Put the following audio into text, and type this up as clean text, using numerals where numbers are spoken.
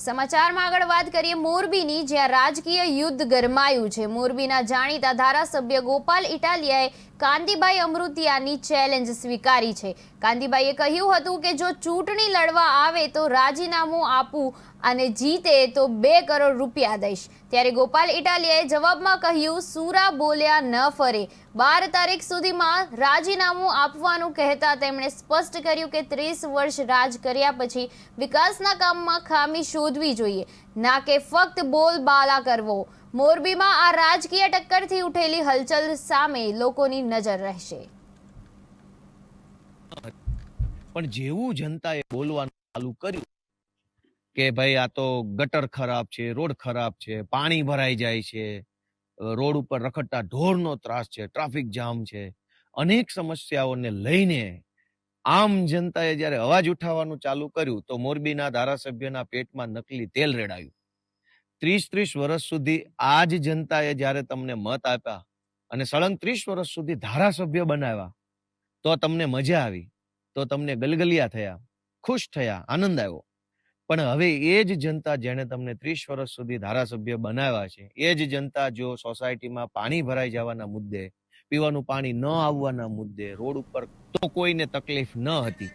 સમાચારમાં આગળ વાત કરીએ મોરબીની, જ્યાં રાજકીય યુદ્ધ ગરમાયું છે। મોરબીના જાણીતા ધારાસભ્ય ગોપાલ ઇટાલિયાએ કાંતિભાઈ અમૃતિયાની ચેલેન્જ સ્વીકારી છે। કાંતિભાઈએ કહ્યું હતું કે જો ચૂંટણી લડવા આવે તો રાજીનામું આપું અને જીતે તો 2 કરોડ રૂપિયા દઈશ। ત્યારે ગોપાલ ઇટાલિયાએ જવાબમાં કહ્યું, સુરા બોલ્યા ન ફરે। 12 તારીખ સુધીમાં રાજીનામું આપવાનું કહેતા તેમણે સ્પષ્ટ કર્યું કે 30 વર્ષ રાજ કર્યા પછી વિકાસના કામમાં ખામી શોધવી જોઈએ, ના કે ફક્ત બોલબાલા કરવો। મોરબીમાં આ રાજકીય ટક્કરથી ઉઠેલી હલચલ સામે લોકોની નજર રહેશે। પણ જેવું જનતાએ બોલવાનું ચાલુ કર્યું કે ભાઈ આ તો ગટર ખરાબ છે, રોડ ખરાબ છે, પાણી ભરાઈ જાય છે, રોડ ઉપર રખડતા ઢોરનો ત્રાસ છે, ટ્રાફિક જામ છે, અનેક સમસ્યાઓને લઈને આમ જનતાએ જ્યારે અવાજ ઉઠાવવાનું ચાલુ કર્યું તો મોરબીના ધારાસભ્યના પેટમાં નકલી તેલ રેડાયું। 30 વર્ષ સુધી આ જ જનતાએ જ્યારે તમને મત આપ્યા અને સળંગ 30 વર્ષ સુધી ધારાસભ્ય બનાવ્યા તો તમને મજા આવી, તો તમને ગલગલિયા થયા, ખુશ થયા, આનંદ આવ્યો। પણ હવે એ જ જનતા જેણે તમને 30 વર્ષ સુધી ધારાસભ્ય બનાવ્યા છે, એ જ જનતા જો સોસાયટીમાં પાણી ભરાઈ જવાના મુદ્દે, પીવાનું પાણી ન આવવાના મુદ્દે, રોડ ઉપર તો કોઈને તકલીફ ન હતી,